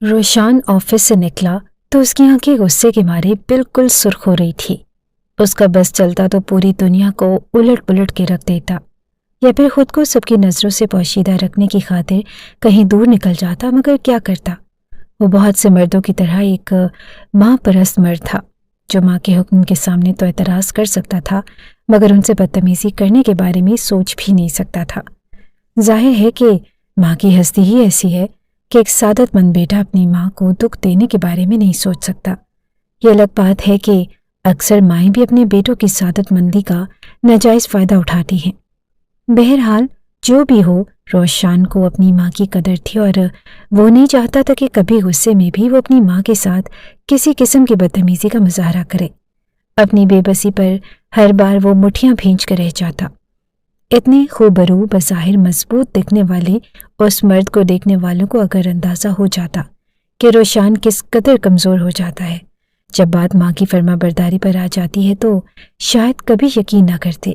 Roshan office سے نکلا تو اس کی آنکھیں غصے کے مارے بالکل سرخ ہو رہی تھی۔ اس کا بس چلتا تو پوری دنیا کو الٹ پلٹ کے رکھ دیتا، یا پھر خود کو سب کی نظروں سے پوشیدہ رکھنے کی خاطر کہیں دور نکل جاتا، مگر کیا کرتا؟ وہ بہت سے مردوں کی طرح ایک ماں پرست مرد تھا، جو ماں کے حکم کے سامنے تو اعتراض کر سکتا تھا، مگر ان سے بدتمیزی کرنے کے بارے میں سوچ بھی نہیں سکتا تھا۔ ظاہر ہے کہ ماں کی ہستی ہی ایسی ہے کہ ایک سعادت مند بیٹا اپنی ماں کو دکھ دینے کے بارے میں نہیں سوچ سکتا۔ یہ الگ بات ہے کہ اکثر مائیں بھی اپنے بیٹوں کی سعادت مندی کا ناجائز فائدہ اٹھاتی ہیں۔ بہرحال جو بھی ہو، روشان کو اپنی ماں کی قدر تھی اور وہ نہیں چاہتا تھا کہ کبھی غصے میں بھی وہ اپنی ماں کے ساتھ کسی قسم کی بدتمیزی کا مظاہرہ کرے۔ اپنی بے بسی پر ہر بار وہ مٹھیاں بھینچ کر رہ جاتا۔ اتنے خوبرو بظاہر مضبوط دکھنے والے اس مرد کو دیکھنے والوں کو اگر اندازہ ہو جاتا کہ روشان کس قدر کمزور ہو جاتا ہے جب بات ماں کی فرما برداری پر آ جاتی ہے، تو شاید کبھی یقین نہ کرتے۔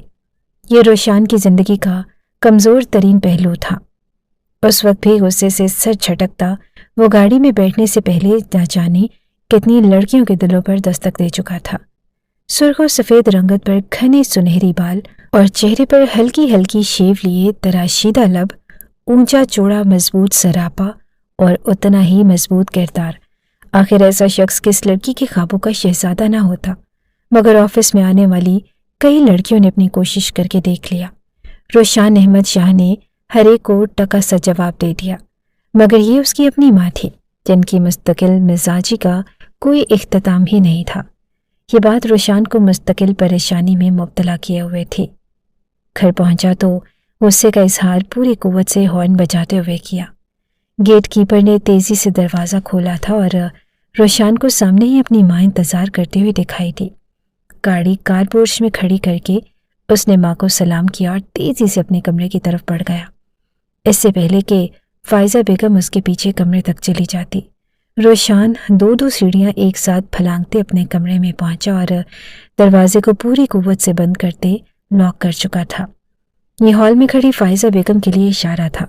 یہ روشان کی زندگی کا کمزور ترین پہلو تھا۔ اس وقت بھی غصے سے سر چھٹکتا وہ گاڑی میں بیٹھنے سے پہلے نہ جانے کتنی لڑکیوں کے دلوں پر دستک دے چکا تھا۔ سرخ اور سفید رنگت پر گھنے سنہری بال اور چہرے پر ہلکی ہلکی شیو لیے تراشیدہ لب، اونچا چوڑا مضبوط سراپا اور اتنا ہی مضبوط کردار۔ آخر ایسا شخص کس لڑکی کے خوابوں کا شہزادہ نہ ہوتا؟ مگر آفس میں آنے والی کئی لڑکیوں نے اپنی کوشش کر کے دیکھ لیا۔ روشان احمد شاہ نے ہر ایک کو ٹکا سا جواب دے دیا، مگر یہ اس کی اپنی ماں تھی جن کی مستقل مزاجی کا کوئی اختتام ہی نہیں تھا۔ یہ بات روشان کو مستقل پریشانی میں مبتلا کیے ہوئے تھی۔ گھر پہنچا تو غصے کا اظہار پوری قوت سے ہارن بجاتے ہوئے کیا۔ گیٹ کیپر نے تیزی سے دروازہ کھولا تھا اور روشان کو سامنے ہی اپنی ماں انتظار کرتے ہوئے دکھائی دی۔ گاڑی کار پورچ میں کھڑی کر کے اس نے ماں کو سلام کیا اور تیزی سے اپنے کمرے کی طرف بڑھ گیا، اس سے پہلے کہ فائزہ بیگم اس کے پیچھے کمرے تک چلی جاتی۔ روشان دو دو سیڑھیاں ایک ساتھ پھلانگتے اپنے کمرے میں پہنچا اور دروازے کو پوری قوت سے بند کرتے لاک کر چکا تھا۔ یہ ہال میں کھڑی فائزہ بیگم کے لیے اشارہ تھا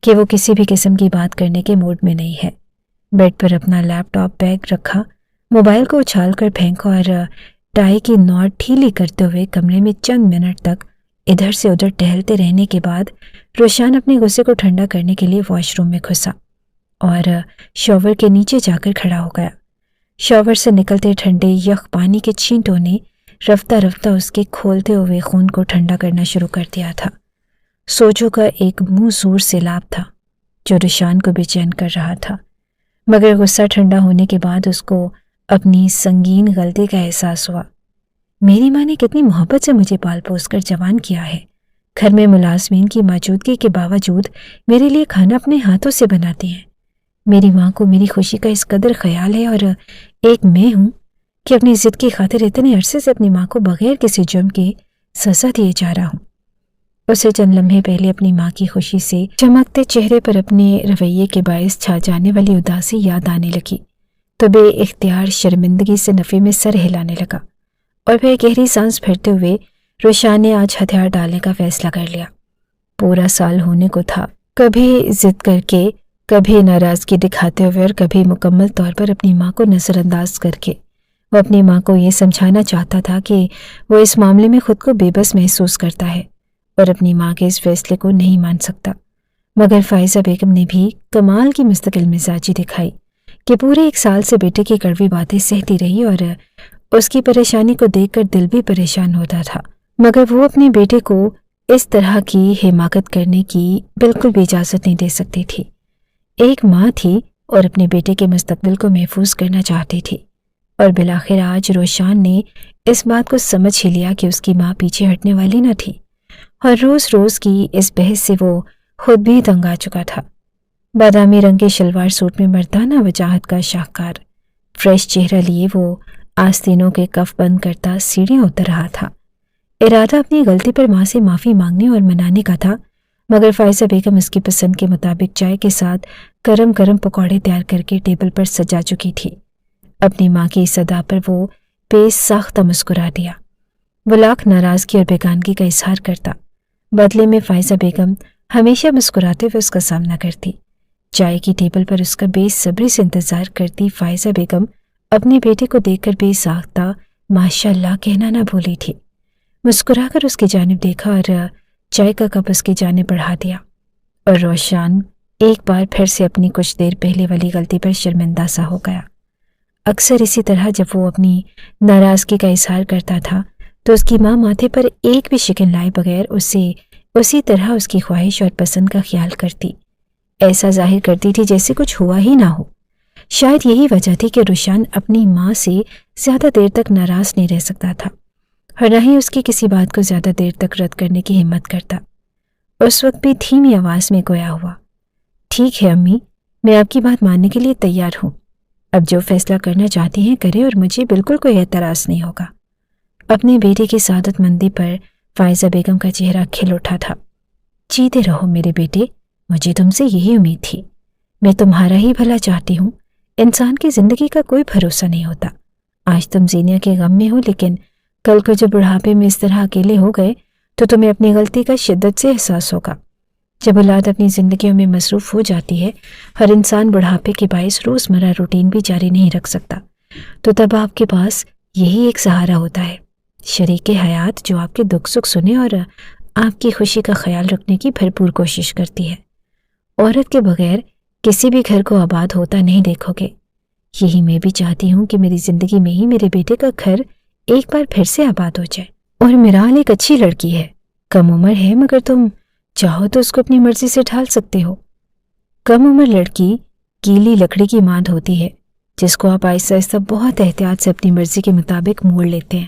کہ وہ کسی بھی قسم کی بات کرنے کے موڈ میں نہیں ہے۔ بیڈ پر اپنا لیپ ٹاپ بیگ رکھا، موبائل کو اچھال کر پھینکا اور ٹائی کی نوٹ ڈھیلی کرتے ہوئے کمرے میں چند منٹ تک ادھر سے ادھر ٹہلتے رہنے کے بعد روشان اپنے غصے کو ٹھنڈا کرنے کے لیے واش روم میں گھسا اور شاور کے نیچے جا کر کھڑا ہو گیا۔ شاور سے نکلتے ٹھنڈے یخ پانی کے چھینٹوں نے رفتہ رفتہ اس کے کھولتے ہوئے خون کو ٹھنڈا کرنا شروع کر دیا تھا۔ سوچوں کا ایک منہ زور سیلاب تھا جو روشان کو بے چین کر رہا تھا، مگر غصہ ٹھنڈا ہونے کے بعد اس کو اپنی سنگین غلطی کا احساس ہوا۔ میری ماں نے کتنی محبت سے مجھے پال پوس کر جوان کیا ہے، گھر میں ملازمین کی موجودگی کے باوجود میرے لیے کھانا اپنے ہاتھوں سے بناتی ہیں۔ میری ماں کو میری خوشی کا اس قدر خیال ہے، اور ایک میں ہوں کہ اپنی ضد کی خاطر اتنے عرصے سے اپنی ماں کو بغیر کسی جرم کے سزا دیے جا رہا ہوں۔ اسے چند لمحے پہلے اپنی ماں کی خوشی سے چمکتے چہرے پر اپنے رویے کے باعث چھا جانے والی اداسی یاد آنے لگی تو بے اختیار شرمندگی سے نفے میں سر ہلانے لگا، اور پھر گہری سانس بھرتے ہوئے روشان نے آج ہتھیار ڈالنے کا فیصلہ کر لیا۔ پورا سال ہونے کو تھا، کبھی ضد کر کے، کبھی ناراضگی دکھاتے ہوئے اور کبھی مکمل طور پر اپنی ماں کو نظر انداز کر کے وہ اپنی ماں کو یہ سمجھانا چاہتا تھا کہ وہ اس معاملے میں خود کو بے بس محسوس کرتا ہے اور اپنی ماں کے اس فیصلے کو نہیں مان سکتا۔ مگر فائزہ بیگم نے بھی کمال کی مستقل مزاجی دکھائی کہ پورے ایک سال سے بیٹے کی کڑوی باتیں سہتی رہی اور اس کی پریشانی کو دیکھ کر دل بھی پریشان ہوتا تھا، مگر وہ اپنے بیٹے کو اس طرح کی حماقت کرنے کی بالکل بھی اجازت نہیں دے سکتی تھی۔ ایک ماں تھی اور اپنے بیٹے کے مستقبل کو محفوظ کرنا چاہتی تھی، اور بالآخر آج روشان نے اس بات کو سمجھ ہی لیا کہ اس کی ماں پیچھے ہٹنے والی نہ تھی، اور روز روز کی اس بحث سے وہ خود بھی تنگ آ چکا تھا۔ بادامی رنگ کے شلوار سوٹ میں مردانہ وجاہت کا شاہکار فریش چہرہ لیے وہ آستینوں کے کف بند کرتا سیڑھیاں اتر رہا تھا۔ ارادہ اپنی غلطی پر ماں سے معافی مانگنے اور منانے کا تھا، مگر فائزہ بیگم اس کی پسند کے مطابق چائے کے ساتھ گرم گرم پکوڑے تیار کر کے ٹیبل پر سجا چکی تھی۔ اپنی ماں کی اس ادا پر وہ بے ساختہ مسکرا دیا۔ وہ لاکھ ناراضگی اور بیگانگی کا اظہار کرتا، بدلے میں فائزہ بیگم ہمیشہ مسکراتے ہوئے اس کا سامنا کرتی۔ چائے کی ٹیبل پر اس کا بے صبری سے انتظار کرتی فائزہ بیگم اپنے بیٹے کو دیکھ کر بے ساختہ ماشاء اللہ کہنا نہ بھولی تھی۔ مسکرا کر اس کی جانب دیکھا اور چائے کا کپ اس کی جانب بڑھا دیا، اور روشان ایک بار پھر سے اپنی کچھ دیر پہلے والی غلطی پر شرمندہ سا ہو گیا۔ اکثر اسی طرح جب وہ اپنی ناراضگی کا اظہار کرتا تھا تو اس کی ماں ماتھے پر ایک بھی شکن لائے بغیر اسے اسی طرح اس کی خواہش اور پسند کا خیال کرتی، ایسا ظاہر کرتی تھی جیسے کچھ ہوا ہی نہ ہو۔ شاید یہی وجہ تھی کہ روشان اپنی ماں سے زیادہ دیر تک ناراض نہیں رہ سکتا تھا، اور نہ ہی اس کی کسی بات کو زیادہ دیر تک رد کرنے کی ہمت کرتا۔ اس وقت بھی دھیمی آواز میں گویا ہوا، ٹھیک ہے امی، میں آپ کی بات ماننے کے لیے تیار ہوں، اب جو فیصلہ کرنا چاہتی ہیں کرے اور مجھے بالکل کوئی اعتراض نہیں ہوگا۔ اپنے بیٹے کی سعادت مندی پر فائزہ بیگم کا چہرہ کھل اٹھا تھا۔ جیتے رہو میرے بیٹے، مجھے تم سے یہی امید تھی، میں تمہارا ہی بھلا چاہتی ہوں۔ انسان کی زندگی کا کوئی بھروسہ نہیں ہوتا، آج تم زینیا کے غم میں ہو، لیکن کل کو جب بڑھاپے میں اس طرح اکیلے ہو گئے تو تمہیں اپنی غلطی کا شدت سے احساس ہوگا۔ جب اولاد اپنی زندگیوں میں مصروف ہو جاتی ہے، ہر انسان بڑھاپے کے باعث روزمرہ روٹین بھی جاری نہیں رکھ سکتا، تو تب آپ کے پاس یہی ایک سہارا ہوتا ہے، شریک حیات جو آپ کے دکھ سکھ سنے اور آپ کی خوشی کا خیال رکھنے کی بھرپور کوشش کرتی ہے۔ عورت کے بغیر کسی بھی گھر کو آباد ہوتا نہیں دیکھو گے۔ یہی میں بھی چاہتی ہوں کہ میری زندگی میں ہی میرے بیٹے کا گھر ایک بار پھر سے آباد ہو جائے۔ اور میرال ایک اچھی لڑکی ہے، کم عمر ہے، مگر تم چاہو تو اس کو اپنی مرضی سے ڈھال سکتے ہو۔ کم عمر لڑکی گیلی لکڑی کی ماند ہوتی ہے، جس کو آپ آہستہ آہستہ بہت احتیاط سے اپنی مرضی کے مطابق موڑ لیتے ہیں۔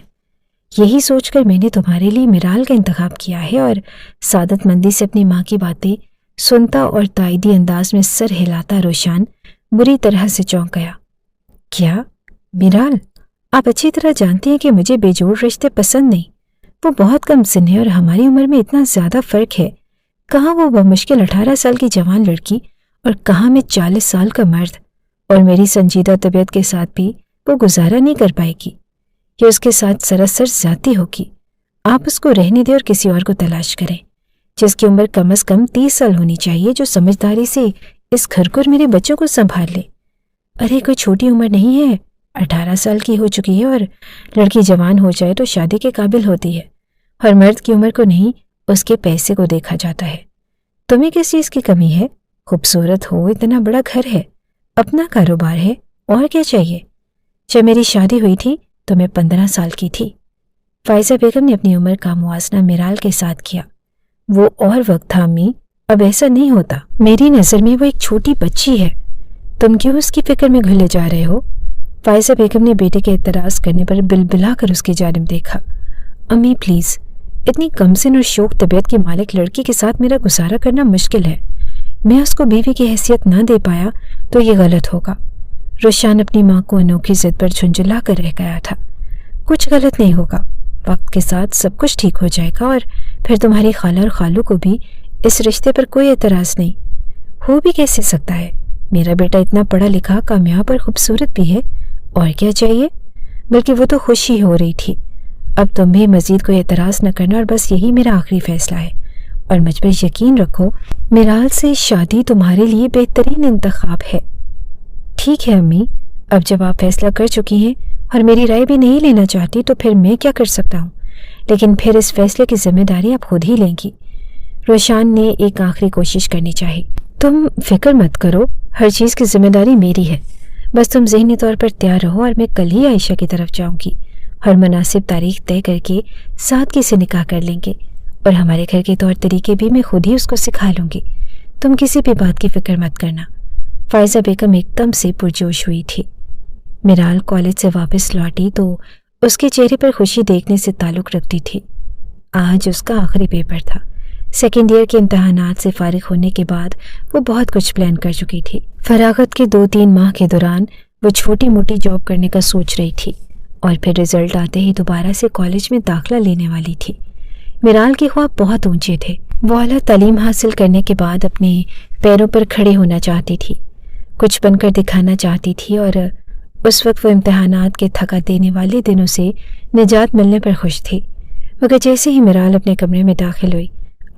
یہی سوچ کر میں نے تمہارے لیے میرال کا انتخاب کیا ہے، اور سعادت مندی سے اپنی ماں کی باتیں سنتا اور تائیدی انداز میں سر ہلاتا روشان بری طرح سے چونک گیا۔ کیا میرال، آپ اچھی طرح جانتی ہیں کہ مجھے بے جوڑ رشتے پسند نہیں، وہ بہت کم سن ہے اور ہماری عمر میں اتنا زیادہ فرق ہے، کہاں وہ بمشکل 18 سال کی جوان لڑکی اور کہاں میں 40 سال کا مرد، اور میری سنجیدہ طبیعت کے ساتھ بھی وہ گزارا نہیں کر پائے گی، یہ اس کے ساتھ سراسر زیادتی ہوگی۔ آپ اس کو رہنے دیں اور کسی اور کو تلاش کریں، جس کی عمر کم از کم 30 سال ہونی چاہیے، جو سمجھداری سے اس گھر کو اور میرے بچوں کو سنبھال لے۔ ارے کوئی چھوٹی عمر نہیں ہے، 18 سال کی ہو چکی ہے، اور لڑکی جوان ہو جائے تو شادی کے قابل ہوتی ہے، اور مرد کی عمر کو نہیں اس کے پیسے کو دیکھا جاتا ہے۔ تمہیں کس چیز کی کمی ہے؟ خوبصورت ہو، اتنا بڑا گھر ہے، اپنا کاروبار ہے، اور کیا چاہیے؟ جب میری شادی ہوئی تھی تو میں 15 سال کی تھی۔ فائزہ بیگم نے اپنی عمر کا موازنہ میرال کے ساتھ کیا۔ وہ اور وقت تھا امی، اب ایسا نہیں ہوتا، میری نظر میں وہ ایک چھوٹی بچی ہے، تم کیوں اس کی فکر میں گھلے جا رہے ہو؟ فائزہ بیگم نے بیٹے کے اعتراض کرنے پر بلبلا کر اس کی جانب دیکھا۔ امی پلیز، اتنی کم سن اور شوخ طبیعت کی مالک لڑکی کے ساتھ میرا گزارا کرنا مشکل ہے، میں اس کو بیوی کی حیثیت نہ دے پایا تو یہ غلط ہوگا۔ روشان اپنی ماں کو انوکھی ضد پر جھنجھلا کر رہ گیا تھا۔ کچھ غلط نہیں ہوگا، وقت کے ساتھ سب کچھ ٹھیک ہو جائے گا، اور پھر تمہاری خالہ اور خالو کو بھی اس رشتے پر کوئی اعتراض نہیں ہو بھی کیسے سکتا ہے؟ میرا بیٹا اتنا پڑھا لکھا، کامیاب اور خوبصورت بھی ہے، اور کیا چاہیے؟ بلکہ وہ تو خوش ہی ہو رہی تھی۔ اب تم بھی مزید کوئی اعتراض نہ کرنا، اور بس یہی میرا آخری فیصلہ ہے، اور مجھ پر یقین رکھو میرال سے شادی تمہارے لیے بہترین انتخاب ہے۔ ٹھیک ہے امی، اب جب آپ فیصلہ کر چکی ہیں اور میری رائے بھی نہیں لینا چاہتی تو پھر میں کیا کر سکتا ہوں، لیکن پھر اس فیصلے کی ذمہ داری آپ خود ہی لیں گی۔ روشان نے ایک آخری کوشش کرنی چاہی۔ تم فکر مت کرو، ہر چیز کی ذمہ داری میری ہے، بس تم ذہنی طور پر تیار رہو، اور میں کل ہی عائشہ کی طرف جاؤں گی، ہر مناسب تاریخ طے کر کے سادگی سے نکاح کر لیں گے، اور ہمارے گھر کے طور طریقے بھی میں خود ہی اس کو سکھا لوں گی، تم کسی بھی بات کی فکر مت کرنا۔ فائزہ بیگم ایک دم سے پرجوش ہوئی تھی۔ میرال کالج سے واپس لوٹی تو اس کے چہرے پر خوشی دیکھنے سے تعلق رکھتی تھی۔ آج اس کا آخری پیپر تھا۔ سیکنڈ ایئر کے امتحانات سے فارغ ہونے کے بعد وہ بہت کچھ پلان کر چکی تھی۔ فراغت کے 2-3 ماہ کے دوران وہ چھوٹی موٹی جاب کرنے کا سوچ رہی تھی، اور پھر رزلٹ آتے ہی دوبارہ سے کالج میں داخلہ لینے والی تھی۔ میرال کے خواب بہت اونچے تھے۔ وہ اعلیٰ تعلیم حاصل کرنے کے بعد اپنے پیروں پر کھڑے ہونا چاہتی تھی، کچھ بن کر دکھانا چاہتی تھی، اور اس وقت وہ امتحانات کے تھکا دینے والے دنوں سے نجات ملنے پر خوش تھی۔ مگر جیسے ہی میرال اپنے کمرے میں داخل ہوئی،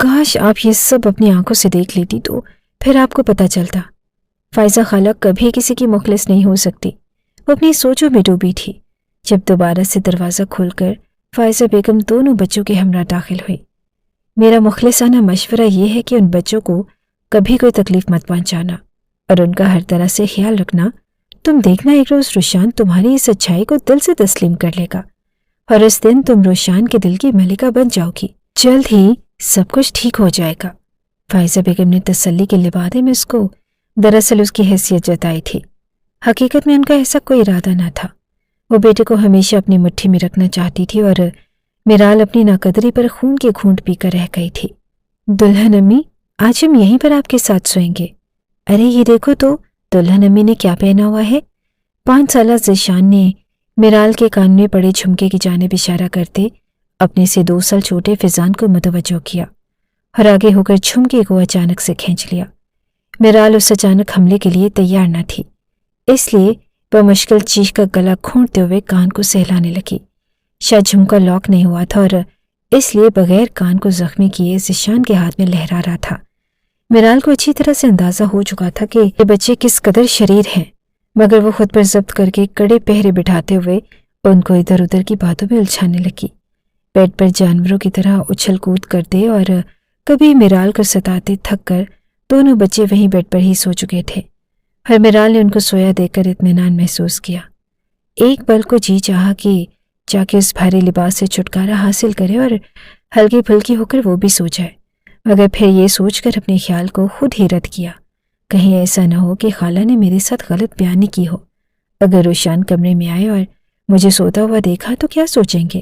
کاش آپ یہ سب اپنی آنکھوں سے دیکھ لیتی تو پھر آپ کو پتہ چلتا۔ فائزہ خالہ کبھی کسی کی مخلص نہیں ہو سکتی۔ وہ اپنی سوچوں میں ڈوبی تھی جب دوبارہ سے دروازہ کھول کر فائزہ بیگم دونوں بچوں کے ہمراہ داخل ہوئی۔ میرا مخلصانہ مشورہ یہ ہے کہ ان بچوں کو کبھی کوئی تکلیف مت پہنچانا اور ان کا ہر طرح سے خیال رکھنا۔ تم دیکھنا ایک روز روشان تمہاری اس اچھائی کو دل سے تسلیم کر لے گا اور اس دن تم روشان کے دل کی ملکہ بن جاؤ گی۔ جلد ہی سب کچھ ٹھیک ہو جائے گا۔ فائزہ بیگم نے تسلی کے لبادے میں اس کو دراصل اس کی حیثیت جتائی تھی۔ حقیقت میں ان کا ایسا کوئی ارادہ نہ تھا۔ وہ بیٹے کو ہمیشہ اپنی مٹھی میں رکھنا چاہتی تھی اور میرال اپنی ناقدری پر خون کے گھونٹ پی کر رہ گئی تھی۔ دلہن امی، آج ہم یہیں پر آپ کے ساتھ سوئیں گے۔ ارے یہ دیکھو تو دلہن امی نے کیا پہنا ہوا ہے۔ 5 سالہ ذیشان نے میرال کے کان میں پڑے جھمکے کی جانب اشارہ کرتے اپنے سے 2 سال چھوٹے فیضان کو متوجہ کیا اور آگے ہو کر جھمکے کو اچانک سے کھینچ لیا۔ میرال اس اچانک حملے کے لیے تیار نہ تھی، اس لیے وہ مشکل چیخ کا گلا کھونٹتے ہوئے کان کو سہلانے لگی۔ شاید جھمکا لاک نہیں ہوا تھا اور اس لیے بغیر کان کو زخمی کیے ذیشان کے ہاتھ میں لہرا رہا تھا۔ میرال کو اچھی طرح سے اندازہ ہو چکا تھا کہ یہ بچے کس قدر شریر ہیں، مگر وہ خود پر ضبط کر کے کڑے پہرے بٹھاتے ہوئے ان کو ادھر ادھر کی باتوں میں الجھانے لگی۔ بیڈ پر جانوروں کی طرح اچھل کود کرتے اور کبھی میرال کو ستاتے تھک کر دونوں بچے وہیں بیڈ پر ہی سو چکے تھے اور میرال نے ان کو سویا دیکھ کر اطمینان محسوس کیا۔ ایک پل کو جی چاہا کہ جا کے اس بھاری لباس سے چھٹکارا حاصل کرے اور ہلکی پھلکی ہو کر وہ بھی سو جائے، مگر پھر یہ سوچ کر اپنے خیال کو خود ہی رد کیا، کہیں ایسا نہ ہو کہ خالہ نے میرے ساتھ غلط بیانی کی ہو۔ اگر روشان کمرے میں آئے اور مجھے سوتا ہوا دیکھا تو کیا سوچیں گے؟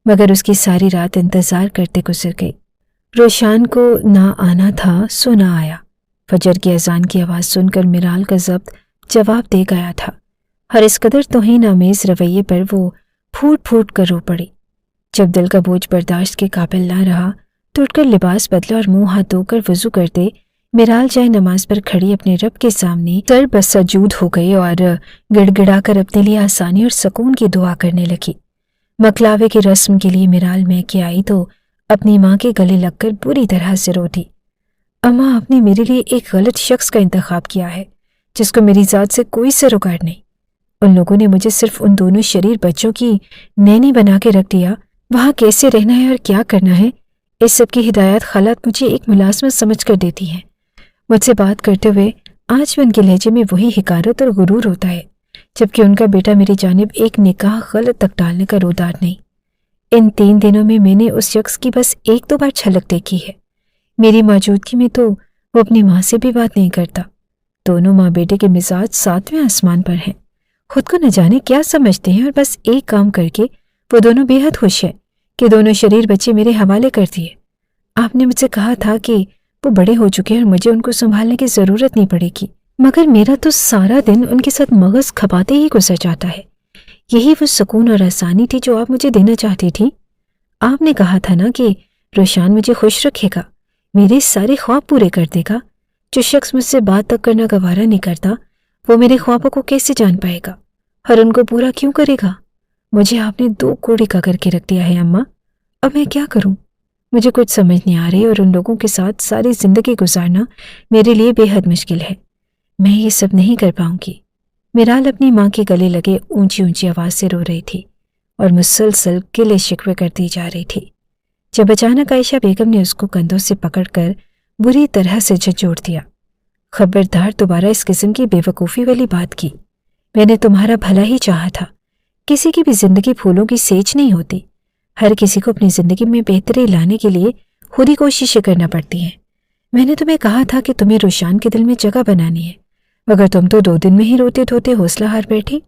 مگر اس کی ساری رات انتظار کرتے گزر گئی۔ روشان کو نہ آنا تھا سو نہ آیا۔ فجر کی اذان کی آواز سن کر میرال کا ضبط جواب دے گیا تھا اور اس قدر توہین آمیز رویے پر وہ پھوٹ پھوٹ کر رو پڑی۔ جب دل کا بوجھ برداشت کے قابل نہ رہا تو اٹھ کر لباس بدلا اور منہ ہاتھ دھو کر وضو کرتے میرال جائے نماز پر کھڑی اپنے رب کے سامنے سر بسجود ہو گئی اور گڑ گڑا کر اپنے لیے آسانی اور سکون کی دعا کرنے لگی۔ مکلاوے کی رسم کے لیے میرال میکے آئی تو اپنی ماں کے گلے لگ کر بری طرح سے رو دی۔ اماں، آپ نے میرے لیے ایک غلط شخص کا انتخاب کیا ہے جس کو میری ذات سے کوئی سروکار نہیں۔ ان لوگوں نے مجھے صرف ان دونوں شریر بچوں کی نینی بنا کے رکھ دیا۔ وہاں کیسے رہنا ہے اور کیا کرنا ہے، اس سب کی ہدایات خالات مجھے ایک ملازمت سمجھ کر دیتی ہیں۔ مجھ سے بات کرتے ہوئے آج بھی ان کے لہجے میں وہی حقارت اور غرور ہوتا ہے، جبکہ ان کا بیٹا میری جانب ایک نکاح غلط تک ڈالنے کا رودار نہیں۔ ان 3 دنوں میں نے اس شخص کی بس 1-2 بار جھلک دیکھی ہے۔ میری موجودگی میں تو وہ اپنی ماں سے بھی بات نہیں کرتا۔ دونوں ماں بیٹے کے مزاج 7ویں آسمان پر ہیں، خود کو نہ جانے کیا سمجھتے ہیں اور بس ایک کام کر کے وہ دونوں بے حد خوش ہیں کہ دونوں شریر بچے میرے حوالے کر دیے۔ آپ نے مجھ سے کہا تھا کہ وہ بڑے ہو چکے ہیں اور مجھے ان کو سنبھالنے کی ضرورت نہیں پڑے گی، مگر میرا تو سارا دن ان کے ساتھ مغز کھپاتے ہی گزر جاتا ہے۔ یہی وہ سکون اور آسانی تھی جو آپ مجھے دینا چاہتی تھی۔ آپ نے کہا تھا نا کہ روشان مجھے خوش رکھے گا، میرے سارے خواب پورے کر دے گا۔ جو شخص مجھ سے بات تک کرنا گوارا نہیں کرتا وہ میرے خوابوں کو کیسے جان پائے گا اور ان کو پورا کیوں کرے گا؟ مجھے آپ نے 2 کوڑے کا کر کے رکھ دیا ہے اماں، اب میں کیا کروں؟ مجھے کچھ سمجھ نہیں آ رہی اور ان لوگوں کے ساتھ ساری زندگی گزارنا میرے لیے بے حد مشکل ہے۔ میں یہ سب نہیں کر پاؤں گی۔ میرال اپنی ماں کے گلے لگے اونچی اونچی آواز سے رو رہی تھی اور مسلسل گلے شکوے کرتی جا رہی تھی، جب اچانک عائشہ بیگم نے اس کو کندھوں سے پکڑ کر بری طرح سے جھنجھوڑ دیا۔ خبردار دوبارہ اس قسم کی بے وقوفی والی بات کی۔ میں نے تمہارا بھلا ہی چاہا تھا۔ کسی کی بھی زندگی پھولوں کی سیج نہیں ہوتی، ہر کسی کو اپنی زندگی میں بہتری لانے کے لیے خود ہی کوششیں کرنا پڑتی ہیں۔ میں نے تمہیں کہا تھا کہ تمہیں روشان کے دل میں جگہ بنانی ہے، مگر تم تو 2 دن میں ہی روتے دھوتے حوصلہ ہار بیٹھی۔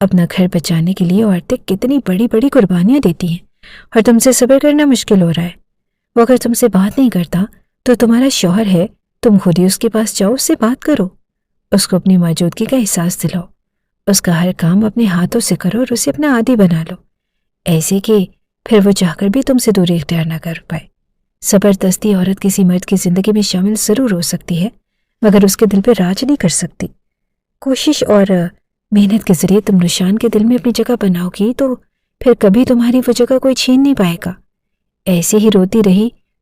اپنا گھر بچانے کے لیے عورتیں کتنی بڑی بڑی قربانیاں دیتی ہیں اور تم سے صبر کرنا مشکل ہو رہا ہے۔ وہ اگر تم سے بات نہیں کرتا تو تمہارا شوہر ہے، تم خود ہی اس کے پاس جاؤ، اس سے بات کرو، اس کو اپنی موجودگی کا احساس دلاؤ، اس کا ہر کام اپنے ہاتھوں سے کرو اور اسے اپنا عادی بنا لو، ایسے کہ پھر وہ چاہ کر بھی تم سے دوری اختیار نہ کر پائے۔ زبردستی عورت کسی مرد کی زندگی میں شامل ضرور ہو سکتی ہے، مگر اس کے دل پہ راج نہیں کر سکتی۔ کوشش اور محنت کے ذریعے تم روشان کے دل میں اپنی جگہ بناؤ گی تو پھر کبھی تمہاری وہ جگہ کوئی چھین نہیں پائے گا۔ ایسے ہی روتی رہی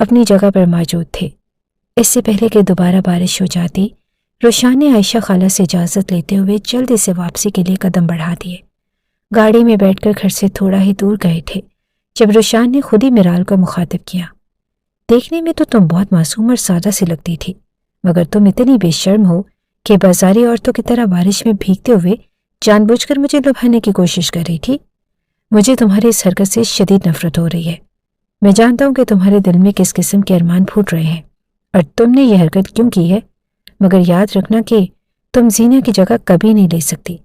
اپنی جگہ پر موجود تھے۔ اس سے پہلے کہ دوبارہ بارش ہو جاتی، روشان نے عائشہ خالہ سے اجازت لیتے ہوئے جلدی سے واپسی کے لیے قدم بڑھا دیے۔ گاڑی میں بیٹھ کر گھر سے تھوڑا ہی دور گئے تھے جب روشان نے خود ہی میرال کو مخاطب کیا۔ دیکھنے میں تو تم بہت معصوم اور سادہ سی لگتی تھی، مگر تم اتنی بے شرم ہو کہ بازاری عورتوں کی طرح بارش میں بھیگتے ہوئے جان بوجھ کر مجھے لبھانے کی کوشش کر رہی تھی۔ مجھے تمہاری اس حرکت سے شدید نفرت ہو رہی ہے۔ میں جانتا ہوں کہ تمہارے دل میں کس قسم کے ارمان پھوٹ رہے ہیں اور تم نے یہ حرکت کیوں کی ہے، مگر یاد رکھنا کہ تم زینہ کی جگہ کبھی نہیں لے سکتی۔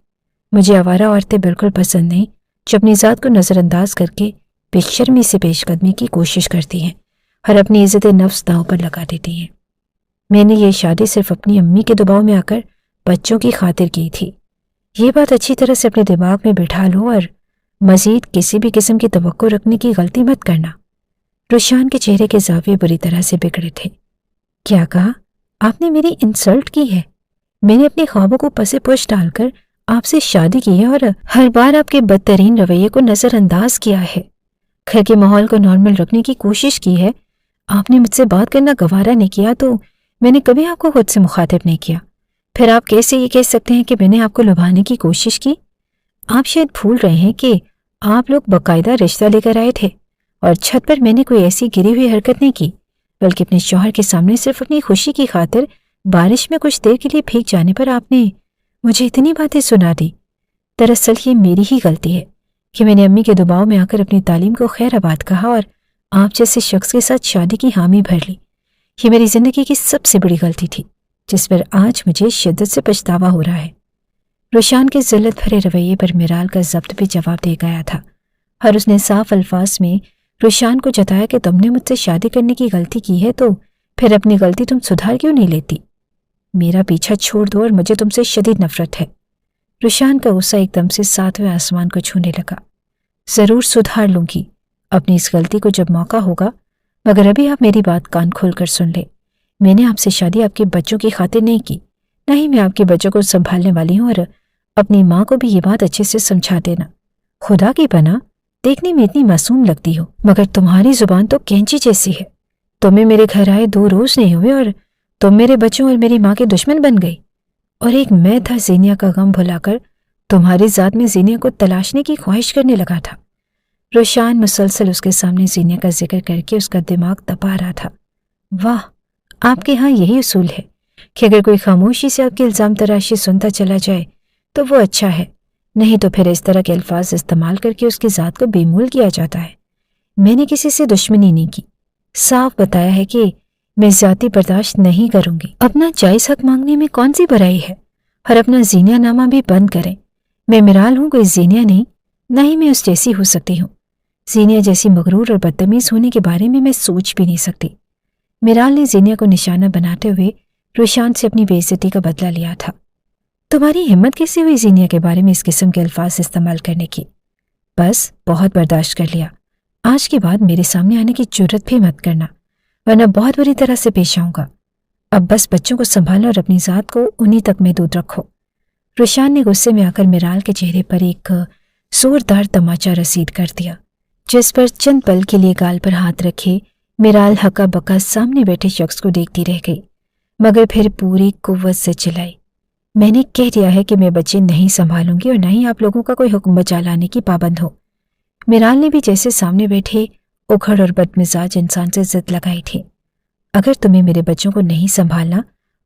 مجھے آوارہ عورتیں بالکل پسند نہیں جو اپنی ذات کو نظر انداز کر کے بے شرمی سے پیش قدمی کی کوشش کرتی ہیں اور اپنی عزت نفس داؤ پر لگا دیتی ہیں۔ میں نے یہ شادی صرف اپنی امی کے دباؤ میں آ کر بچوں کی خاطر کی تھی۔ یہ بات اچھی طرح سے اپنے دماغ میں بٹھا لو اور مزید کسی بھی قسم کی توقع رکھنے کی غلطی مت کرنا۔ روشان کے چہرے کے زاویے بری طرح سے بگڑے تھے۔ کیا کہا؟ آپ نے میری انسلٹ کی ہے؟ میں نے اپنے خوابوں کو پس پش ڈال کر آپ سے شادی کی ہے اور ہر بار آپ کے بدترین رویے کو نظر انداز کیا ہے، گھر کے ماحول کو نارمل رکھنے کی کوشش کی ہے۔ آپ نے مجھ سے بات کرنا گوارا نہیں کیا تو میں نے کبھی آپ کو خود سے مخاطب نہیں کیا۔ پھر آپ کیسے یہ کہہ سکتے ہیں کہ میں نے آپ کو لبھانے کی کوشش کی؟ آپ شاید بھول رہے ہیں کہ آپ لوگ باقاعدہ رشتہ لے کر آئے تھے اور چھت پر میں نے کوئی ایسی گری ہوئی حرکت نہیں کی، بلکہ اپنے شوہر کے سامنے صرف اپنی خوشی کی خاطر بارش میں کچھ دیر کے لیے بھیگ جانے پر آپ نے مجھے اتنی باتیں سنا دی۔ دراصل یہ میری ہی غلطی ہے کہ میں نے امی کے دباؤ میں آ کر اپنی تعلیم کو خیر آباد کہا اور آپ جیسے شخص کے ساتھ شادی کی حامی بھر لی۔ یہ میری زندگی کی سب سے بڑی غلطی تھی جس پر آج مجھے شدت سے پچھتاوا ہو رہا ہے۔ روشان کے ذلت بھرے رویے پر میرال کا ضبط بھی جواب دے گیا تھا اور اس نے صاف الفاظ میں روشان کو جتایا کہ تم نے مجھ سے شادی کرنے کی غلطی کی ہے تو پھر اپنی غلطی تم سدھار کیوں نہیں لیتی؟ میرا پیچھا چھوڑ دو اور مجھے تم سے شدید نفرت ہے۔ روشان کا غصہ ایک دم سے ساتویں آسمان کو چھونے لگا۔ ضرور سدھار لوں گی اپنی اس غلطی کو جب موقع ہوگا، مگر ابھی آپ میری بات کان کھول کر سن لیں۔ میں نے آپ سے شادی آپ کے بچوں کی خاطر نہیں کی، نہ ہی میں آپ کے بچوں کو سنبھالنے والی ہوں، اور اپنی ماں کو بھی یہ بات اچھے سے سمجھا دینا۔ خدا کی پناہ، دیکھنے میں اتنی معصوم لگتی ہو مگر تمہاری زبان تو کینچی جیسی ہے۔ تمہیں میرے گھر آئے 2 روز نہیں ہوئے اور تم میرے بچوں اور میری ماں کے دشمن بن گئی، اور ایک میں تھا زینیا کا غم بھلا کر تمہاری ذات میں زینیا کو تلاشنے کی خواہش کرنے لگا تھا۔ روشان مسلسل اس کے سامنے زینیا کا ذکر کر کے اس کا دماغ تپا رہا تھا۔ واہ، آپ کے ہاں یہی اصول ہے کہ اگر کوئی خاموشی سے آپ کی الزام تراشی سنتا چلا جائے تو وہ اچھا ہے، نہیں تو پھر اس طرح کے الفاظ استعمال کر کے اس کی ذات کو بے مول کیا جاتا ہے۔ میں نے کسی سے دشمنی نہیں کی، صاف بتایا ہے کہ میں ذاتی برداشت نہیں کروں گی۔ اپنا جائز حق مانگنے میں کون سی برائی ہے، اور اپنا زینیا نامہ بھی بند کریں۔ میں میرال ہوں، کوئی زینیا نہیں، نہ ہی میں اس جیسی ہو سکتی ہوں۔ زینیا جیسی مغرور اور بدتمیز ہونے کے بارے میں سوچ بھی نہیں سکتی۔ میرال نے زینیا کو نشانہ بناتے ہوئے روشان سے اپنی بے عزتی کا بدلہ لیا تھا۔ تمہاری ہمت کیسے ہوئی زینیا کے بارے میں اس قسم کے الفاظ استعمال کرنے کی؟ بس بہت برداشت کر لیا، آج کے بعد میرے سامنے آنے کی جرت بھی مت کرنا، ورنہ بہت بری طرح سے پیش آؤں گا۔ اب بس بچوں کو سنبھالو اور اپنی ذات کو انہی تک محدود رکھو۔ روشان نے غصے میں آ کر میرال کے چہرے پر ایک زوردار تماچا رسید کر دیا، جس پر چند پل کے لیے گال پر ہاتھ رکھے میرال ہکا بکا سامنے بیٹھے شخص کو دیکھتی رہ گئی، مگر پھر پوری قوت سے چلائی۔ میں نے کہہ دیا ہے کہ میں بچے نہیں سنبھالوں گی اور نہ ہی آپ لوگوں کا کوئی حکم بجا لانے کی پابند ہو۔ میرال نے بھی جیسے سامنے بیٹھے اکھڑ اور بدمزاج انسان سے ضد لگائی تھی۔ اگر تمہیں میرے بچوں کو نہیں سنبھالنا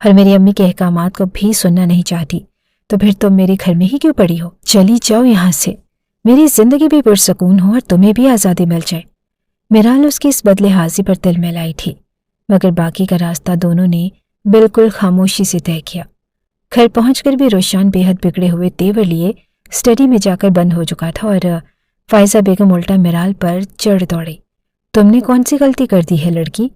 اور میری امی کے احکامات کو بھی سننا نہیں چاہتی تو پھر تم میرے گھر میں ہی کیوں پڑی ہو؟ چلی جاؤ یہاں سے، میری زندگی بھی پرسکون ہو اور تمہیں بھی آزادی مل جائے۔ میرال اس کی اس بدلے حاضی پر دل میلائی تھی، مگر باقی کا راستہ دونوں نے بالکل خاموشی سے طے کیا۔ گھر پہنچ کر بھی روشان بے حد بگڑے ہوئے تیور لیے اسٹڈی میں جا کر بند ہو چکا تھا اور فائزہ بیگم الٹا میرال پر چڑھ دوڑی۔ تم نے کون سی غلطی کر دی ہے لڑکی؟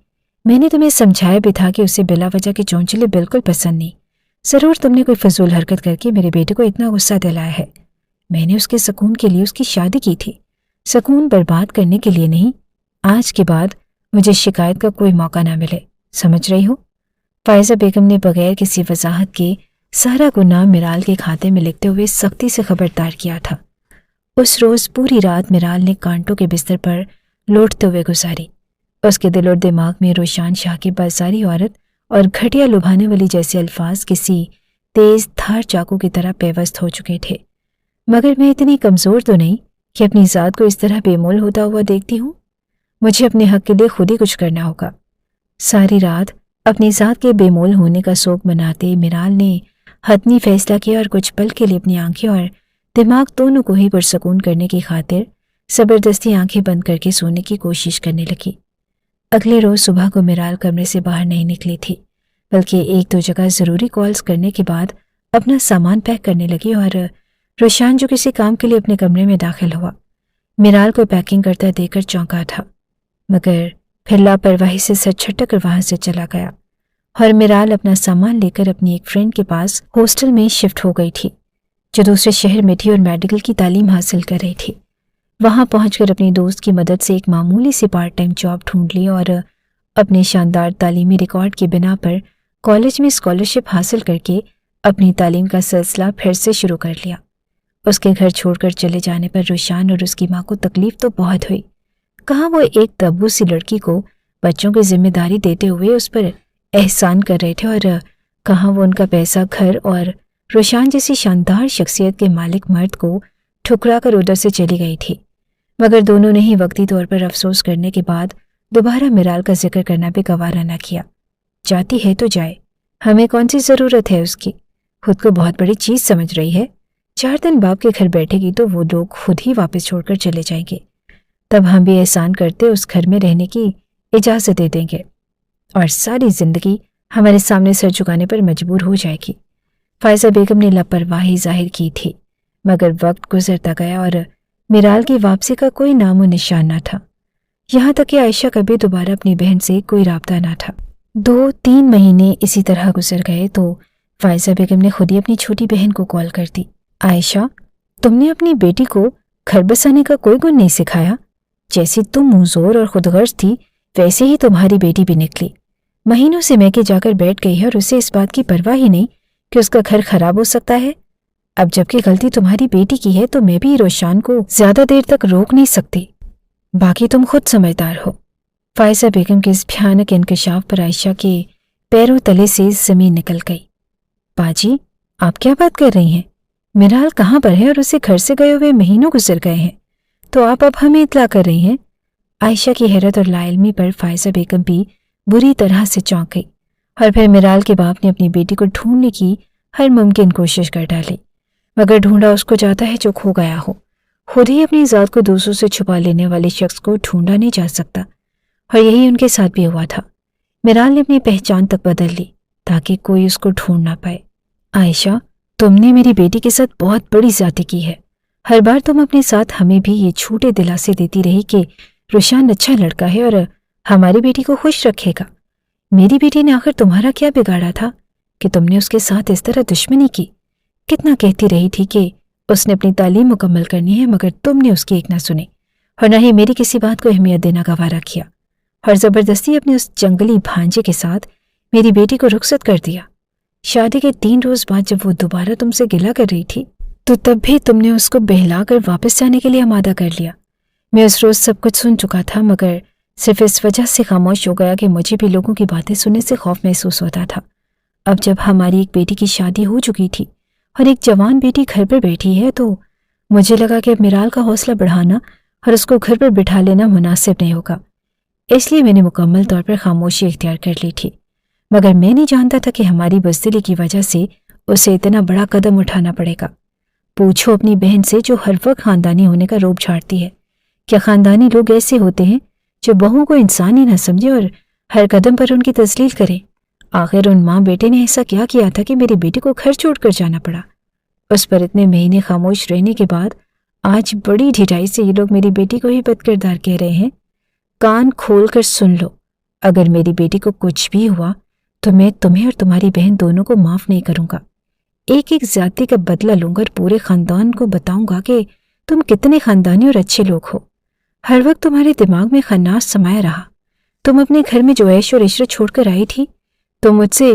میں نے تمہیں سمجھایا بھی تھا کہ اسے بلا وجہ کے چونچلے بالکل پسند نہیں۔ ضرور تم نے کوئی فضول حرکت کر کے میرے بیٹے کو اتنا غصہ دلایا ہے۔ میں نے اس کے سکون کے لیے اس کی شادی کی تھی، سکون برباد کرنے کے لیے نہیں۔ آج کے بعد مجھے شکایت کا کوئی موقع نہ ملے، سمجھ رہی ہو؟ فائزہ بیگم نے بغیر کسی وضاحت کے سارا گناہ میرال کے کھاتے میں لکھتے ہوئے سختی سے خبردار کیا تھا۔ اس روز پوری رات میرال نے کانٹوں کے بستر پر لوٹتے ہوئے گزاری۔ اس کے دل اور دماغ میں روشان شاہ کی بازاری عورت اور گھٹیا لبھانے والی جیسے الفاظ کسی تیز دھار چاقو کی طرح پیوست ہو چکے تھے۔ مگر میں اتنی کمزور تو نہیں کہ اپنی ذات کو اس طرح بے مول ہوتا ہوا دیکھتی ہوں۔ مجھے اپنے حق کے لیے خود ہی کچھ کرنا ہوگا۔ ساری رات اپنی ذات کے بے مول ہونے کا سوگ مناتے میرال نے حتمی فیصلہ کیا اور کچھ پل کے لیے اپنی آنکھیں اور دماغ دونوں کو ہی پرسکون کرنے کی خاطر زبردستی آنکھیں بند کر کے سونے کی کوشش کرنے لگی۔ اگلے روز صبح کو میرال کمرے سے باہر نہیں نکلی تھی، بلکہ ایک دو جگہ ضروری کالز کرنے کے بعد اپنا سامان پیک کرنے لگی اور روشان جو کسی کام کے لیے اپنے کمرے میں داخل ہوا میرال کو پیکنگ کرتا دیکھ کر چونکا تھا، مگر پھر لاپرواہی سے سر چھٹک کر وہاں سے چلا گیا اور میرال اپنا سامان لے کر اپنی ایک فرینڈ کے پاس ہاسٹل میں شفٹ ہو گئی تھی جو دوسرے شہر میں تھی اور میڈیکل کی تعلیم حاصل کر رہی تھی۔ وہاں پہنچ کر اپنی دوست کی مدد سے ایک معمولی سی پارٹ ٹائم جاب ڈھونڈ لی اور اپنے شاندار تعلیمی ریکارڈ کی بنا پر کالج میں اسکالرشپ حاصل کر کے اپنی تعلیم کا سلسلہ پھر سے شروع کر لیا۔ اس کے گھر چھوڑ کر چلے جانے پر روشان اور اس کی ماں کو تکلیف تو بہت ہوئی۔ کہاں وہ ایک تبو سی لڑکی کو بچوں کی ذمہ داری دیتے ہوئے اس پر احسان کر رہے تھے اور کہاں وہ ان کا پیسہ گھر اور روشان جیسی شاندار شخصیت کے مالک مرد کو ٹھکرا کر ادھر سے چلی گئی تھی۔ مگر دونوں نے ہی وقتی طور پر افسوس کرنے کے بعد دوبارہ میرال کا ذکر کرنا بھی گوارا نہ کیا۔ جاتی ہے تو جائے، ہمیں کون سی ضرورت ہے اس کی؟ خود کو بہت بڑی چیز سمجھ رہی ہے۔ 4 دن باپ کے گھر بیٹھے گی تو وہ لوگ خود ہی واپس چھوڑ کر چلے جائیں گے، تب ہم بھی احسان کرتے اس گھر میں رہنے کی اجازت دے دیں گے اور ساری زندگی ہمارے سامنے سر جھکانے پر مجبور ہو جائے گی۔ فائزہ بیگم نے لاپرواہی ظاہر کی تھی، مگر وقت گزرتا گیا اور میرال کی واپسی کا کوئی نام و نشان نہ تھا، یہاں تک کہ عائشہ کا بھی دوبارہ اپنی بہن سے کوئی رابطہ نہ تھا۔ 2-3 مہینے اسی طرح گزر گئے تو فائزہ بیگم نے خود ہی اپنی چھوٹی بہن کو کال کر دی۔ عائشہ، تم نے اپنی بیٹی کو گھر بسانے کا کوئی گن نہیں سکھایا؟ جیسی تم منظور اور خود غرض تھی ویسے ہی تمہاری بیٹی بھی نکلی۔ مہینوں سے میکے جا کر بیٹھ گئی ہے اور اسے اس بات کی پرواہ ہی نہیں کہ اس کا گھر خراب ہو سکتا ہے۔ اب جبکہ غلطی تمہاری بیٹی کی ہے تو میں بھی روشان کو زیادہ دیر تک روک نہیں سکتی، باقی تم خود سمجھدار ہو۔ فائزہ بیگم کے اس بھیانک انکشاف پر عائشہ کے پیروں تلے سے زمین نکل گئی۔ باجی، آپ کیا بات کر رہی ہیں؟ میرال کہاں پر ہے اور اسے گھر سے گئے ہوئے مہینوں گزر گئے ہیں، تو آپ اب ہمیں اطلاع کر رہی ہیں؟ عائشہ کی حیرت اور لا علمی پر فائزہ بیگم بھی بری طرح سے چونک گئی اور پھر میرال کے باپ نے اپنی بیٹی کو ڈھونڈنے کی ہر ممکن کوشش کر ڈالی، مگر ڈھونڈا اس کو جاتا ہے جو کھو گیا ہو۔ خود ہی اپنی ذات کو دوسروں سے چھپا لینے والے شخص کو ڈھونڈا نہیں جا سکتا، اور یہی ان کے ساتھ بھی ہوا تھا۔ میرال نے اپنی پہچان تک بدل لی تاکہ کوئی اس کو ڈھونڈ نہ پائے۔ عائشہ، تم نے میری بیٹی کے ساتھ بہت بڑی زیادتی کی ہے۔ ہر بار تم اپنے ساتھ ہمیں بھی یہ جھوٹے دلاسے دیتی رہی کہ روشان اچھا لڑکا ہے اور ہماری بیٹی کو خوش رکھے گا۔ میری بیٹی نے آخر تمہارا کیا بگاڑا تھا کہ تم نے اس کے ساتھ اس طرح دشمنی کی؟ کتنا کہتی رہی تھی کہ اس نے اپنی تعلیم مکمل کرنی ہے، مگر تم نے اس کی ایک نہ سنی اور نہ ہی میری کسی بات کو اہمیت دینا گوارا کیا، اور زبردستی اپنے اس جنگلی بھانجے کے ساتھ میری بیٹی کو رخصت کر دیا۔ شادی کے 3 روز بعد جب وہ دوبارہ تم سے گلہ کر رہی تھی تو تب بھی تم نے اس کو بہلا کر واپس جانے کے لیے آمادہ کر لیا۔ میں اس روز سب کچھ سن چکا تھا، مگر صرف اس وجہ سے خاموش ہو گیا کہ مجھے بھی لوگوں کی باتیں سننے سے خوف محسوس ہوتا تھا۔ اب جب ہماری ایک بیٹی کی شادی ہو چکی تھی اور ایک جوان بیٹی گھر پر بیٹھی ہے تو مجھے لگا کہ اب میرال کا حوصلہ بڑھانا اور اس کو گھر پر بٹھا لینا مناسب نہیں ہوگا، اس لیے میں نے مکمل طور پر خاموشی اختیار کر لی تھی۔ مگر میں نہیں جانتا تھا کہ ہماری بزدلی کی وجہ سے اسے اتنا بڑا قدم اٹھانا پڑے گا۔ پوچھو اپنی بہن سے جو ہر وقت خاندانی ہونے کا روب جھاڑتی ہے، کیا خاندانی لوگ ایسے ہوتے ہیں جو بہوؤں کو انسان ہی نہ سمجھے اور ہر قدم پر ان کی تذلیل کرے؟ آخر ان ماں بیٹے نے ایسا کیا تھا کہ میری بیٹی کو گھر چھوڑ کر جانا پڑا؟ اس پر اتنے مہینے خاموش رہنے کے بعد آج بڑی ڈھٹائی سے یہ لوگ میری بیٹی کو ہی بد کردار کہہ رہے ہیں۔ کان کھول کر سن لو، اگر میری بیٹی کو کچھ بھی ہوا تو میں تمہیں اور تمہاری بہن دونوں کو معاف نہیں کروں گا۔ ایک ایک زیادتی کا بدلہ لوں گا اور پورے خاندان کو بتاؤں گا کہ تم کتنے خاندانی اور اچھے لوگ ہو۔ ہر وقت تمہارے دماغ میں خناس سمایا رہا۔ تم اپنے گھر میں جو عیش اور عشرت چھوڑ کر آئی تھی تو مجھ سے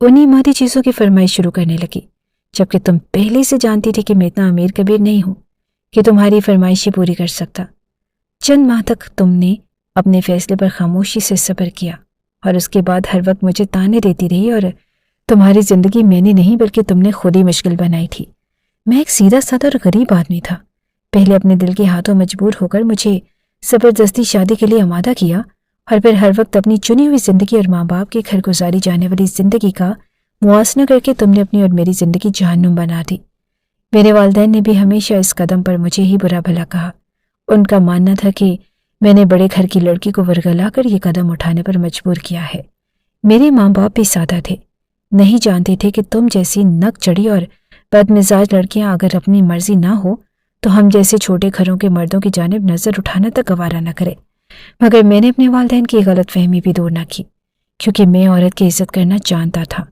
انہی مادی چیزوں کی فرمائش شروع کرنے لگی، جبکہ تم پہلے سے جانتی تھی کہ میں اتنا امیر کبیر نہیں ہوں کہ تمہاری فرمائشیں پوری کر سکتا۔ چند ماہ تک تم نے اپنے فیصلے پر خاموشی سے صبر کیا اور اس کے بعد ہر وقت مجھے تانے دیتی رہی، اور تمہاری زندگی میں نے نہیں بلکہ تم نے خود ہی مشکل بنائی تھی۔ میں ایک سیدھا سادہ اور غریب آدمی تھا۔ پہلے اپنے دل کے ہاتھوں مجبور ہو کر مجھے زبردستی شادی کے لیے آمادہ کیا، اور پھر ہر وقت اپنی چنی ہوئی زندگی اور ماں باپ کے گھر گزاری جانے والی زندگی کا موازنہ کر کے تم نے اپنی اور میری زندگی جہنم بنا دی۔ میرے والدین نے بھی ہمیشہ اس قدم پر مجھے ہی برا بھلا کہا۔ ان کا ماننا تھا کہ میں نے بڑے گھر کی لڑکی کو ورگلا کر یہ قدم اٹھانے پر مجبور کیا ہے۔ میرے ماں باپ بھی سادہ تھے، نہیں جانتے تھے کہ تم جیسی نک چڑھی اور بد مزاج لڑکیاں اگر اپنی مرضی نہ ہو تو ہم جیسے چھوٹے گھروں کے مردوں کی جانب نظر اٹھانا تک گوارا نہ کرے۔ مگر میں نے اپنے والدین کی غلط فہمی بھی دور نہ کی، کیونکہ میں عورت کی عزت کرنا جانتا تھا،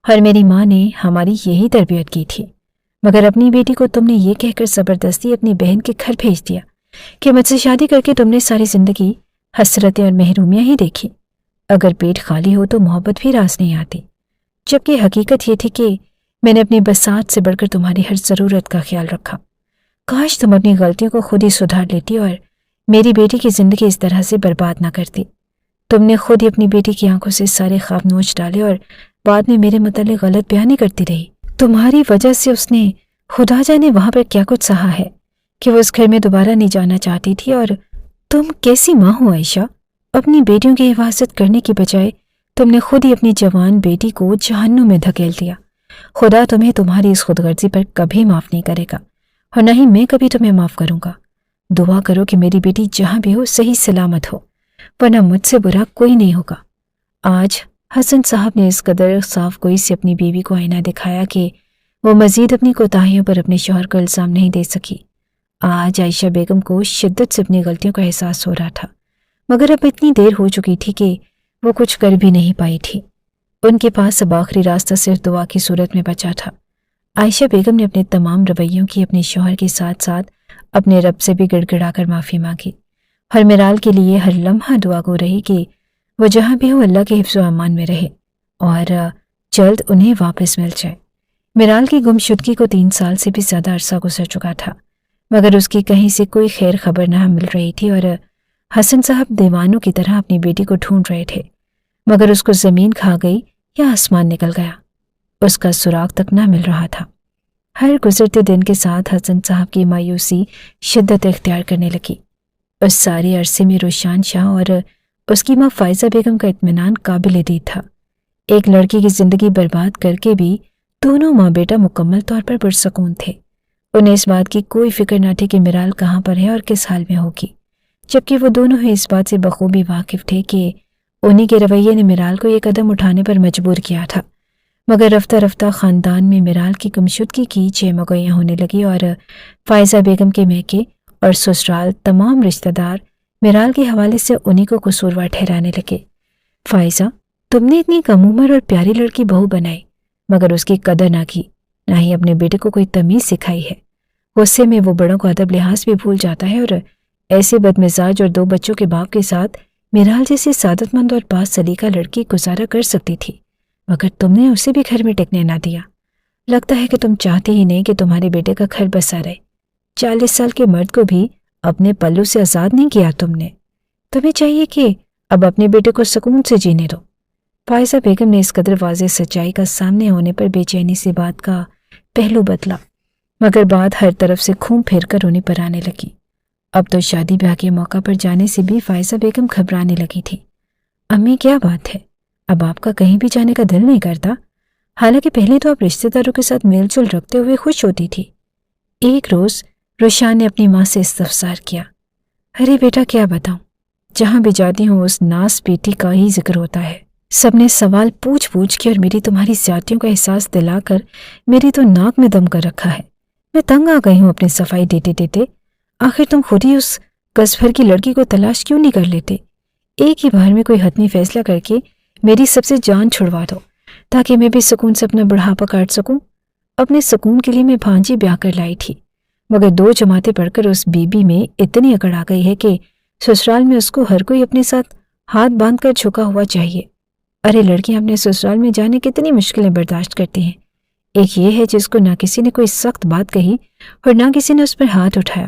اور میری ماں نے ہماری یہی تربیت کی تھی۔ مگر اپنی بیٹی کو تم نے یہ کہہ کر زبردستی اپنی بہن کے گھر بھیج دیا کہ مجھ سے شادی کر کے تم نے ساری زندگی حسرتیں اور محرومیاں ہی دیکھی۔ اگر پیٹ خالی ہو تو محبت بھی راس نہیں آتی، جبکہ حقیقت یہ تھی کہ میں نے اپنی بساط سے بڑھ کر تمہاری ہر ضرورت کا خیال رکھا۔ کاش تم اپنی غلطیوں کو خود ہی سدھار لیتی اور میری بیٹی کی زندگی اس طرح سے برباد نہ کرتی۔ تم نے خود ہی اپنی بیٹی کی آنکھوں سے سارے خواب نوچ ڈالے اور بعد میں میرے متعلق غلط بیانی کرتی رہی۔ تمہاری وجہ سے اس نے خدا جانے وہاں پر کیا کچھ سہا ہے کہ وہ اس گھر میں دوبارہ نہیں جانا چاہتی تھی۔ اور تم کیسی ماں ہو عائشہ؟ اپنی بیٹیوں کی حفاظت کرنے کی بجائے تم نے خود ہی اپنی جوان بیٹی کو جہنم میں دھکیل دیا۔ خدا تمہیں تمہاری اس خود غرضی پر کبھی معاف نہیں کرے گا، اور نہ ہی میں کبھی تمہیں معاف کروں گا۔ دعا کرو کہ میری بیٹی جہاں بھی ہو صحیح سلامت ہو، ورنہ مجھ سے برا کوئی نہیں ہوگا۔ آج حسن صاحب نے اس قدر صاف گوئی سے اپنی بیوی کو آئینہ دکھایا کہ وہ مزید اپنی کوتاہیوں پر اپنے شوہر کو الزام نہیں دے سکی۔ آج عائشہ بیگم کو شدت سے اپنی غلطیوں کا احساس ہو رہا تھا، مگر اب اتنی دیر ہو چکی تھی کہ وہ کچھ کر بھی نہیں پائی تھی۔ ان کے پاس اب آخری راستہ صرف دعا کی صورت میں بچا تھا۔ عائشہ بیگم نے اپنے تمام رویوں کی اپنے شوہر کے ساتھ ساتھ اپنے رب سے بھی گڑ گڑا کر معافی مانگی۔ ہر میرال کے لیے ہر لمحہ دعا گو رہی کہ وہ جہاں بھی ہو اللہ کے حفظ و امان میں رہے اور جلد انہیں واپس مل جائے۔ میرال کی گمشدگی کو 3 سال سے بھی زیادہ عرصہ گزر چکا تھا، مگر اس کی کہیں سے کوئی خیر خبر نہ مل رہی تھی، اور حسن صاحب دیوانوں کی طرح اپنی بیٹی کو ڈھونڈ رہے تھے، مگر اس کو زمین کھا گئی یا آسمان نکل گیا، اس کا سراغ تک نہ مل رہا تھا۔ ہر گزرتے دن کے ساتھ حسن صاحب کی مایوسی شدت اختیار کرنے لگی۔ اس سارے عرصے میں روشان شاہ اور اس کی ماں فائزہ بیگم کا اطمینان قابل دید تھا۔ ایک لڑکی کی زندگی برباد کر کے بھی دونوں ماں بیٹا مکمل طور پر پرسکون تھے۔ انہیں اس بات کی کوئی فکر نہ تھی کہ میرال کہاں پر ہے اور کس حال میں ہوگی، جبکہ وہ دونوں ہی اس بات سے بخوبی واقف تھے کہ انہی کے رویے نے میرال کو یہ قدم اٹھانے پر مجبور کیا تھا۔ مگر رفتہ رفتہ خاندان میں میرال کی گمشدگی کی چہمگوئیاں ہونے لگی، اور فائزہ بیگم کے میکے اور سسرال تمام رشتہ دار میرال کے حوالے سے انہی کو قصوروار ٹھہرانے لگے۔ فائزہ، تم نے اتنی کم عمر اور پیاری لڑکی بہو بنائی، مگر اس کی قدر نہ کی، نہ ہی اپنے بیٹے کو کوئی تمیز سکھائی ہے۔ غصے میں وہ بڑوں کو ادب لحاظ بھی بھول جاتا ہے، اور ایسے بدمزاج اور 2 بچوں کے باپ کے ساتھ میرال جیسی سعادت مند اور پاس سلیقہ لڑکی گزارا کر سکتی تھی، مگر تم نے اسے بھی گھر میں ٹکنے نہ دیا۔ لگتا ہے کہ تم چاہتی ہی نہیں کہ تمہارے بیٹے کا گھر بسا رہے۔ 40 سال کے مرد کو بھی اپنے پلو سے آزاد نہیں کیا تم نے۔ تمہیں چاہیے کہ اب اپنے بیٹے کو سکون سے جینے دو۔ فائزہ بیگم نے اس قدر واضح سچائی کا سامنے ہونے پر بے چینی سے بات کا پہلو بدلا، مگر بات ہر طرف سے گھوم پھر کر انہیں پر آنے لگی۔ اب تو شادی بیاہ کے موقع پر جانے سے بھی فائزہ بیگم گھبرانے لگی تھی۔ امی، کیا بات ہے؟ اب آپ کا کہیں بھی جانے کا دل نہیں کرتا؟ حالانکہ پہلے تو آپ رشتہ داروں کے ساتھ میل جول رکھتے ہوئے خوش ہوتی تھی۔ ایک روز روشان نے اپنی ماں سے استفسار کیا۔ ارے بیٹا، کیا بتاؤں، جہاں بھی جاتی ہوں اس ناس بیٹی کا ہی ذکر ہوتا ہے۔ سب نے سوال پوچھ کے اور میری تمہاری زیادتیوں کا احساس دلا کر میری تو ناک میں دم کر رکھا ہے۔ میں تنگ آ گئی ہوں اپنی صفائی دیتے دیتے۔ آخر تم خود ہی اس گز بھر کی لڑکی کو تلاش کیوں نہیں کر لیتے؟ ایک ہی بار میں کوئی حتمی فیصلہ کر کے میری سب سے جان چھڑوا دو، تاکہ میں بھی سکون سے اپنا بڑھاپا کاٹ سکوں۔ اپنے سکون کے لیے میں بھانجی بیاہ کر لائی تھی، مگر 2 جماعتیں پڑھ کر اس بی بی میں اتنی اکڑ آ گئی ہے کہ سسرال میں اس کو ہر کوئی اپنے ساتھ ہاتھ باندھ کر جھکا ہوا چاہیے۔ ارے لڑکیاں اپنے سسرال میں جانے کتنی مشکلیں برداشت کرتی ہیں۔ ایک یہ ہے جس کو نہ کسی نے کوئی سخت بات کہی اور نہ کسی نے اس پر ہاتھ اٹھایا،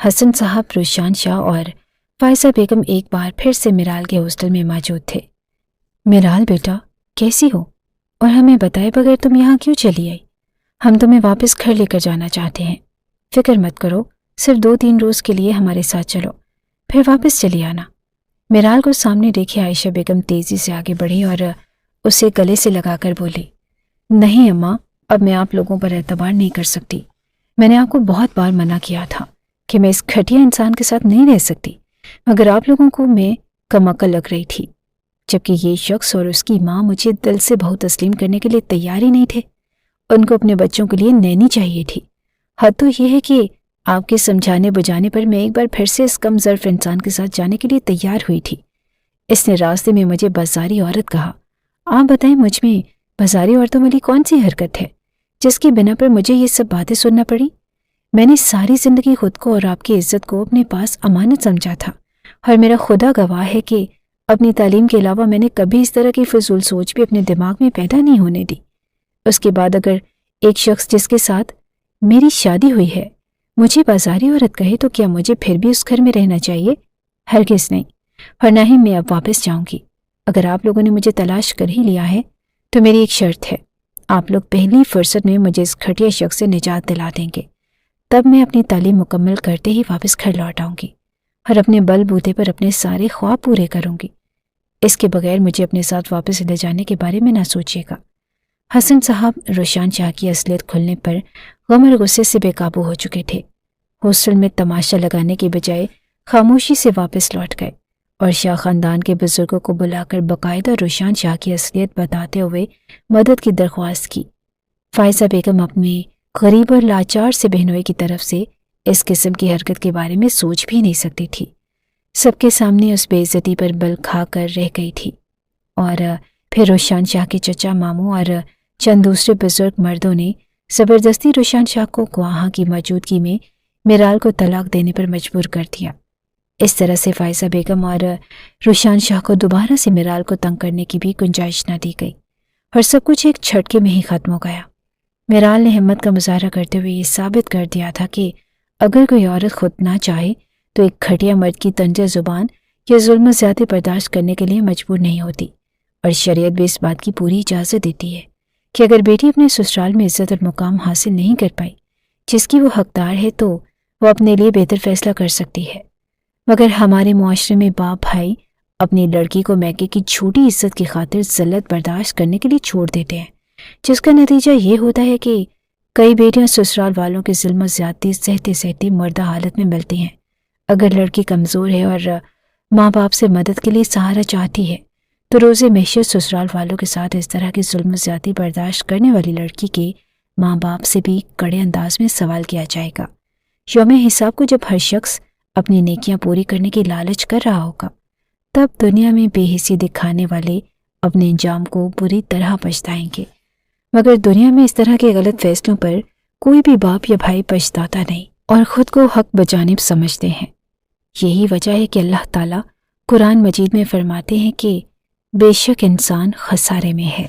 حسن صاحب، روشان شاہ اور فائزہ بیگم ایک بار پھر سے میرال کے ہاسٹل میں موجود تھے۔ میرال بیٹا، کیسی ہو؟ اور ہمیں بتائے بغیر تم یہاں کیوں چلی آئی؟ ہم تمہیں واپس گھر لے کر جانا چاہتے ہیں۔ فکر مت کرو، صرف 2-3 روز کے لیے ہمارے ساتھ چلو، پھر واپس چلی آنا۔ میرال کو سامنے دیکھے عائشہ بیگم تیزی سے آگے بڑھی اور اسے گلے سے لگا کر بولی، نہیں اماں، اب میں آپ لوگوں پر اعتبار نہیں کر سکتی۔ میں نے آپ کو بہت بار منع کیا تھا کہ میں اس گھٹیا انسان کے ساتھ نہیں رہ سکتی، مگر آپ لوگوں کو میں کم عقل لگ رہی تھی، جبکہ یہ شخص اور اس کی ماں مجھے دل سے بہو تسلیم کرنے کے لیے تیار ہی نہیں تھے۔ ان کو اپنے بچوں کے لیے نینی چاہیے تھی۔ حد تو یہ ہے کہ آپ کے سمجھانے بجانے پر میں ایک بار پھر سے اس کم ظرف انسان کے ساتھ جانے کے لیے تیار ہوئی تھی۔ اس نے راستے میں مجھے بازاری عورت کہا۔ آپ بتائیں، مجھ میں بازاری عورتوں والی کون سی حرکت ہے جس کی بنا پر مجھے یہ سب باتیں سننا پڑی؟ میں نے ساری زندگی خود کو اور آپ کی عزت کو اپنے پاس امانت سمجھا تھا، اور میرا خدا گواہ ہے کہ اپنی تعلیم کے علاوہ میں نے کبھی اس طرح کی فضول سوچ بھی اپنے دماغ میں پیدا نہیں ہونے دی۔ اس کے بعد اگر ایک شخص جس کے ساتھ میری شادی ہوئی ہے مجھے بازاری عورت کہے تو کیا مجھے پھر بھی اس گھر میں رہنا چاہیے؟ ہرگز نہیں، اور نہ ہی میں اب واپس جاؤں گی۔ اگر آپ لوگوں نے مجھے تلاش کر ہی لیا ہے تو میری ایک شرط ہے، آپ لوگ پہلی فرصت میں مجھے اس گھٹیا شخص سے نجات دلا دیں گے، تب میں اپنی تعلیم مکمل کرتے ہی واپس گھر لوٹ آؤں گی اور اپنے بل بوتے پر اپنے سارے خواب پورے کروں گی۔ اس کے بغیر مجھے اپنے ساتھ واپس لے جانے کے بارے میں نہ سوچیے گا۔ حسن صاحب روشان شاہ کی اصلیت کھلنے پر غم اور غصے سے بے قابو ہو چکے تھے۔ ہاسٹل میں تماشا لگانے کے بجائے خاموشی سے واپس لوٹ گئے اور شاہ خاندان کے بزرگوں کو بلا کر باقاعدہ روشان شاہ کی اصلیت بتاتے ہوئے مدد کی درخواست کی۔ فائزہ بیگم اپنے غریب اور لاچار سے بہنوئی کی طرف سے اس قسم کی حرکت کے بارے میں سوچ بھی نہیں سکتی تھی۔ سب کے سامنے اس بے عزتی پر بل کھا کر رہ گئی تھی، اور پھر روشان شاہ کے چچا ماموں اور چند دوسرے بزرگ مردوں نے زبردستی روشان شاہ کو گواہاں کی موجودگی میں میرال کو طلاق دینے پر مجبور کر دیا۔ اس طرح سے فائزہ بیگم اور روشان شاہ کو دوبارہ سے میرال کو تنگ کرنے کی بھی گنجائش نہ دی گئی، اور سب کچھ ایک جھٹکے میں ہی ختم ہو گیا۔ میرال نے ہمت کا مظاہرہ کرتے ہوئے یہ ثابت کر دیا تھا کہ اگر کوئی عورت خود نہ چاہے تو ایک گھٹیا مرد کی طنز زبان یا ظلم و زیادتی برداشت کرنے کے لیے مجبور نہیں ہوتی، اور شریعت بھی اس بات کی پوری اجازت دیتی ہے کہ اگر بیٹی اپنے سسرال میں عزت اور مقام حاصل نہیں کر پائی جس کی وہ حقدار ہے تو وہ اپنے لیے بہتر فیصلہ کر سکتی ہے، مگر ہمارے معاشرے میں باپ بھائی اپنی لڑکی کو میکے کی جھوٹی عزت کی خاطر ذلت برداشت کرنے کے لیے چھوڑ دیتے ہیں، جس کا نتیجہ یہ ہوتا ہے کہ کئی بیٹیاں سسرال والوں کے ظلم و زیادتی سہتے سہتے مردہ حالت میں ملتی ہیں۔ اگر لڑکی کمزور ہے اور ماں باپ سے مدد کے لیے سہارا چاہتی ہے تو روز محشر سسرال والوں کے ساتھ اس طرح کی ظلم و زیادتی برداشت کرنے والی لڑکی کے ماں باپ سے بھی کڑے انداز میں سوال کیا جائے گا۔ یوم حساب کو جب ہر شخص اپنی نیکیاں پوری کرنے کی لالچ کر رہا ہوگا، تب دنیا میں بے حسی دکھانے والے اپنے انجام کو بری طرح پچھتائیں گے، مگر دنیا میں اس طرح کے غلط فیصلوں پر کوئی بھی باپ یا بھائی پچھتاتا نہیں اور خود کو حق بجانب سمجھتے ہیں۔ یہی وجہ ہے کہ اللہ تعالیٰ قرآن مجید میں فرماتے ہیں کہ بے شک انسان خسارے میں ہے۔